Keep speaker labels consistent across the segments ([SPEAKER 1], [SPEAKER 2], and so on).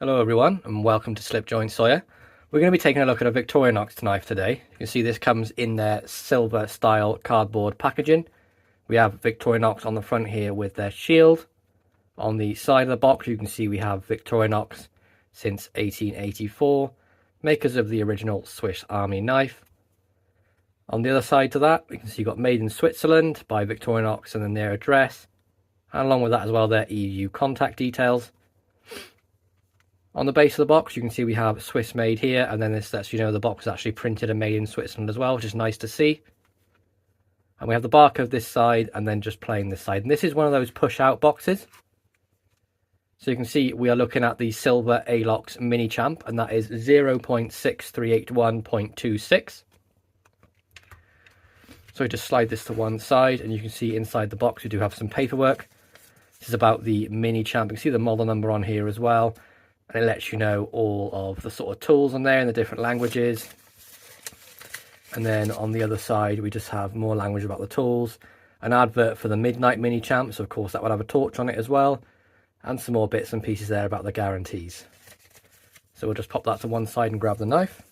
[SPEAKER 1] Hello everyone and welcome to Slipjoint Sawyer. We're going to be taking a look at a Victorinox knife today. You can see this comes in their silver style cardboard packaging. We have Victorinox on the front here with their shield. On the side of the box you can see we have Victorinox since 1884, makers of the original Swiss Army knife. On the other side to that we can see you've got made in Switzerland by Victorinox and then their address, and along with that as well their EU contact details. On the base of the box, you can see we have Swiss made here, and then this lets you know the box is actually printed and made in Switzerland as well, which is nice to see. And we have the barcode this side, and then just plain this side. And this is one of those push-out boxes. So you can see we are looking at the silver Alox Mini Champ, and that is 0.6381.26. So we just slide this to one side, and you can see inside the box we do have some paperwork. This is about the Mini Champ. You can see the model number on here as well. And it lets you know all of the sort of tools on there in the different languages. And then on the other side, we just have more language about the tools. An advert for the Midnight Mini Champ, so of course that would have a torch on it as well. And some more bits and pieces there about the guarantees. So we'll just pop that to one side and grab the knife.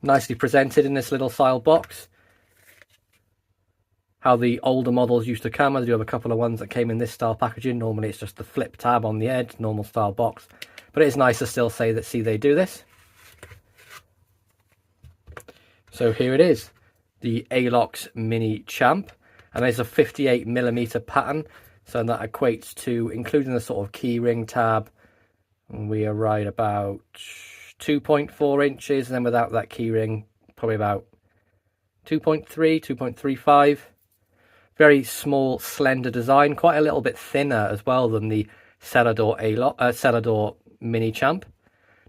[SPEAKER 1] Nicely presented in this little style box. How the older models used to come. I do have a couple of ones that came in this style packaging. Normally it's just the flip tab on the edge, normal style box. But it is nice to still say that, see, they do this. So here it is, the Alox Mini Champ. And there's a 58mm pattern. So that equates to, including the sort of key ring tab, we are right about 2.4 inches. And then without that key ring, probably about 2.3, 2.35. Very small, slender design, quite a little bit thinner as well than the Celador Mini Champ.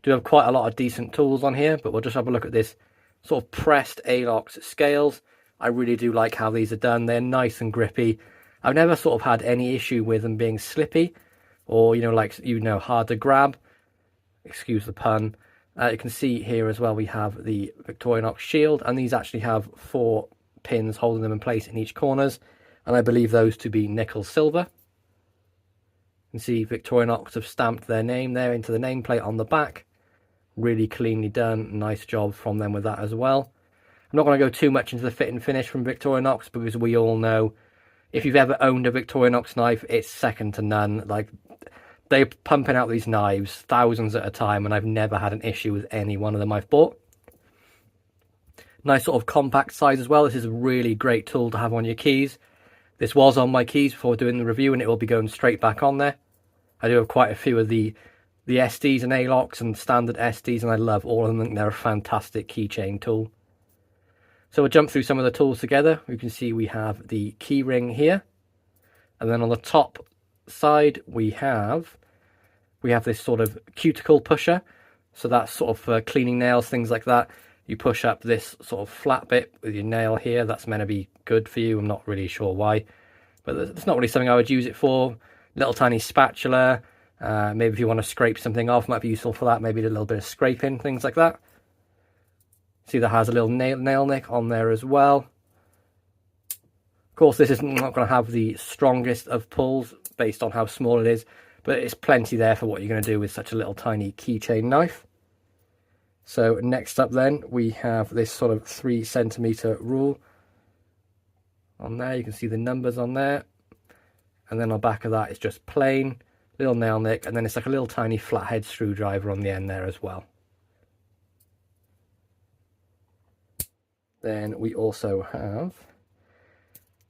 [SPEAKER 1] Do have quite a lot of decent tools on here, but we'll just have a look at this sort of pressed Alox scales. I really do like how these are done. They're nice and grippy. I've never sort of had any issue with them being slippy or, hard to grab. Excuse the pun. You can see here as well we have the Victorinox shield, and these actually have 4 pins holding them in place in each corners, and I believe those to be nickel silver. You can see Victorinox have stamped their name there into the nameplate on the back. Really cleanly done, nice job from them with that as well. I'm not going to go too much into the fit and finish from Victorinox, because we all know if you've ever owned a Victorinox knife, it's second to none. Like, they're pumping out these knives thousands at a time, and I've never had an issue with any one of them I've bought. Nice sort of compact size as well. This is a really great tool to have on your keys. This was on my keys before doing the review, and it will be going straight back on there. I do have quite a few of the SDs and Alox and standard SDs, and I love all of them. I think they're a fantastic keychain tool. So we'll jump through some of the tools together. You can see we have the key ring here, and then on the top side we have this sort of cuticle pusher. So that's sort of for cleaning nails, things like that. You push up this sort of flat bit with your nail here. That's meant to be good for you. I'm not really sure why, but it's not really something I would use it for. Little tiny spatula. Maybe if you want to scrape something off, might be useful for that. Maybe a little bit of scraping, things like that. See, that has a little nail nick on there as well. Of course, this is not going to have the strongest of pulls based on how small it is, but it's plenty there for what you're going to do with such a little tiny keychain knife. So next up then, we have this sort of 3cm rule on there. You can see the numbers on there. And then on the back of that, it's just plain, little nail nick, and then it's like a little tiny flathead screwdriver on the end there as well. Then we also have,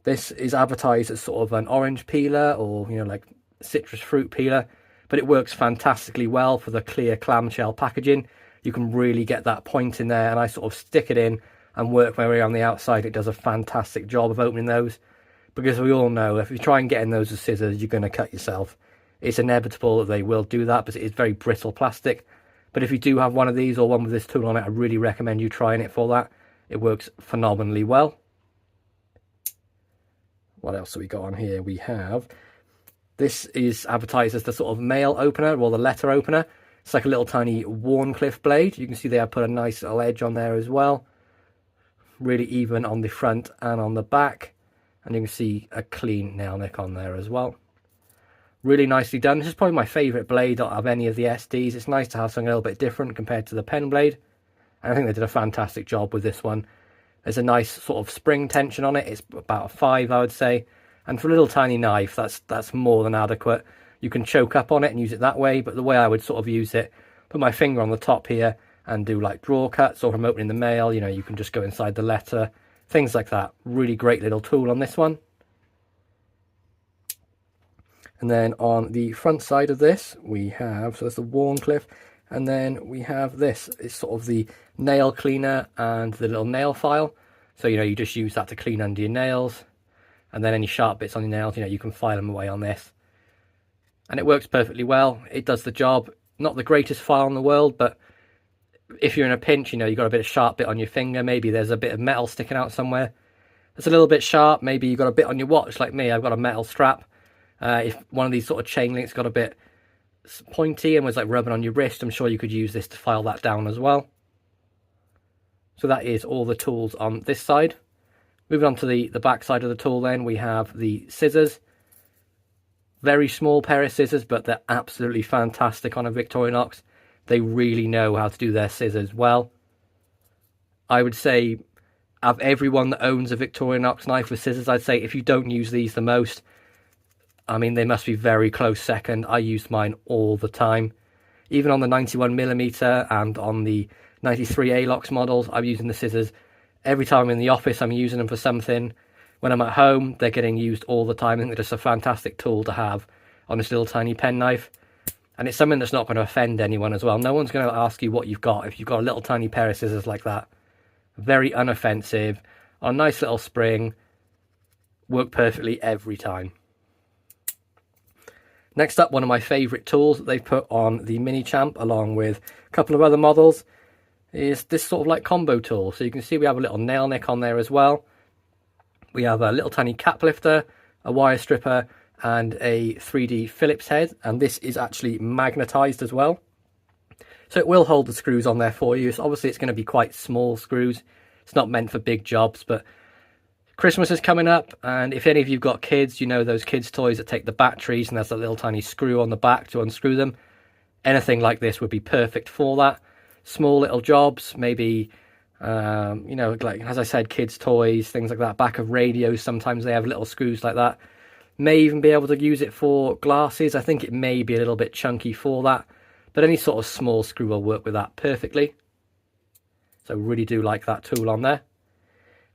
[SPEAKER 1] this is advertised as sort of an orange peeler or, like citrus fruit peeler, but it works fantastically well for the clear clamshell packaging. You can really get that point in there, and I sort of stick it in and work my way on the outside. It does a fantastic job of opening those, because we all know if you try and get in those with scissors, you're going to cut yourself. It's inevitable that they will do that, but it's very brittle plastic. But if you do have one of these or one with this tool on it, I really recommend you trying it for that. It works phenomenally well. What else have we got on here? We have, this is advertised as the sort of mail opener or the letter opener. It's like a little tiny Warncliffe blade. You can see they have put a nice little edge on there as well. Really even on the front and on the back. And you can see a clean nail nick on there as well. Really nicely done. This is probably my favourite blade of any of the SDs. It's nice to have something a little bit different compared to the pen blade. And I think they did a fantastic job with this one. There's a nice sort of spring tension on it. It's about a 5, I would say. And for a little tiny knife, that's more than adequate. You can choke up on it and use it that way, but the way I would sort of use it, put my finger on the top here and do like draw cuts, or from opening the mail, you know, you can just go inside the letter, things like that. Really great little tool on this one. And then on the front side of this, we have, so there's the Warncliffe, and then we have this. It's sort of the nail cleaner and the little nail file. So, you know, you just use that to clean under your nails. And then any sharp bits on your nails, you know, you can file them away on this. And it works perfectly well. It does the job. Not the greatest file in the world, but if you're in a pinch, you know, you've got a bit of sharp bit on your finger. Maybe there's a bit of metal sticking out somewhere. It's a little bit sharp. Maybe you've got a bit on your watch like me. I've got a metal strap. If one of these sort of chain links got a bit pointy and was like rubbing on your wrist, I'm sure you could use this to file that down as well. So that is all the tools on this side. Moving on to the back side of the tool then, we have the scissors. Very small pair of scissors, but they're absolutely fantastic on a Victorinox. They really know how to do their scissors well. I would say, of everyone that owns a Victorinox knife with scissors, I'd say if you don't use these the most, I mean, they must be very close second. I use mine all the time. Even on the 91mm and on the 93 Alox models, I'm using the scissors. Every time I'm in the office, I'm using them for something. When I'm at home, they're getting used all the time. I think they're just a fantastic tool to have on this little tiny pen knife. And it's something that's not going to offend anyone as well. No one's going to ask you what you've got if you've got a little tiny pair of scissors like that. Very unoffensive, on a nice little spring. Work perfectly every time. Next up, one of my favourite tools that they've put on the Mini Champ, along with a couple of other models, is this sort of like combo tool. So you can see we have a little nail nick on there as well. We have a little tiny cap lifter, a wire stripper, and a 3D Phillips head. And this is actually magnetised as well. So it will hold the screws on there for you. So obviously it's going to be quite small screws. It's not meant for big jobs, but Christmas is coming up, and if any of you've got kids, you know those kids' toys that take the batteries and there's a little tiny screw on the back to unscrew them. Anything like this would be perfect for that. Small little jobs, maybe, you know, like, as I said, kids' toys, things like that. Back of radios, sometimes they have little screws like that. May even be able to use it for glasses. I think it may be a little bit chunky for that, but any sort of small screw will work with that perfectly. So really do like that tool on there.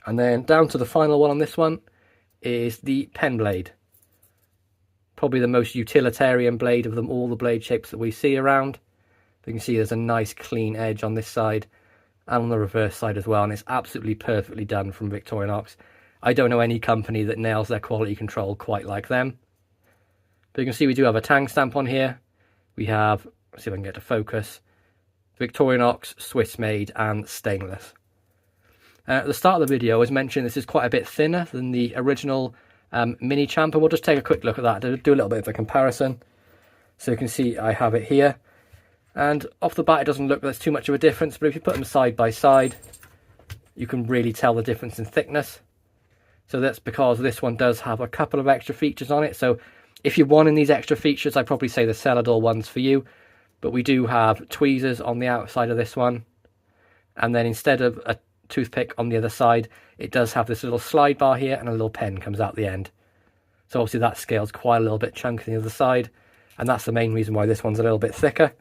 [SPEAKER 1] And then down to the final one on this one is the pen blade. Probably the most utilitarian blade of them all, the blade shapes that we see around. You can see there's a nice clean edge on this side and on the reverse side as well, and it's absolutely perfectly done from Victorinox. I don't know any company that nails their quality control quite like them. But you can see we do have a tang stamp on here. We have, let's see if I can get to focus, Victorinox, Swiss made and stainless. At the start of the video, as mentioned, this is quite a bit thinner than the original Mini Champ, and we'll just take a quick look at that to do a little bit of a comparison. So you can see I have it here, and off the bat it doesn't look like there's too much of a difference, but if you put them side by side, you can really tell the difference in thickness. So that's because this one does have a couple of extra features on it. So if you're wanting these extra features, I'd probably say the Celador one's for you. But we do have tweezers on the outside of this one, and then instead of a toothpick on the other side, it does have this little slide bar here, and a little pen comes out the end. So obviously that scales quite a little bit chunky on the other side, and that's the main reason why this one's a little bit thicker.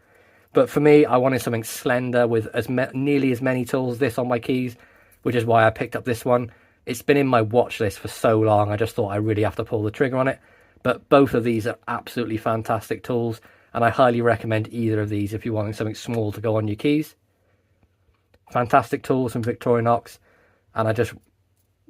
[SPEAKER 1] But for me, I wanted something slender with nearly as many tools as this on my keys, which is why I picked up this one. It's been in my watch list for so long, I just thought I really have to pull the trigger on it. But both of these are absolutely fantastic tools, and I highly recommend either of these if you're wanting something small to go on your keys. Fantastic tools from Victorinox, and I just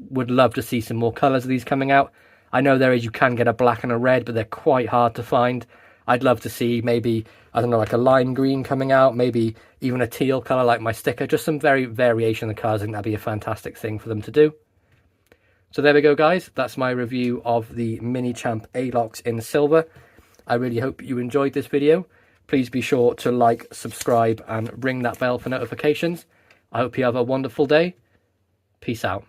[SPEAKER 1] would love to see some more colours of these coming out. I know you can get a black and a red, but they're quite hard to find. I'd love to see maybe, I don't know, like a lime green coming out, maybe even a teal colour like my sticker, just some variation of the colours. I think that'd be a fantastic thing for them to do. So there we go, guys. That's my review of the Mini Champ Alox in silver. I really hope you enjoyed this video. Please be sure to like, subscribe, and ring that bell for notifications. I hope you have a wonderful day. Peace out.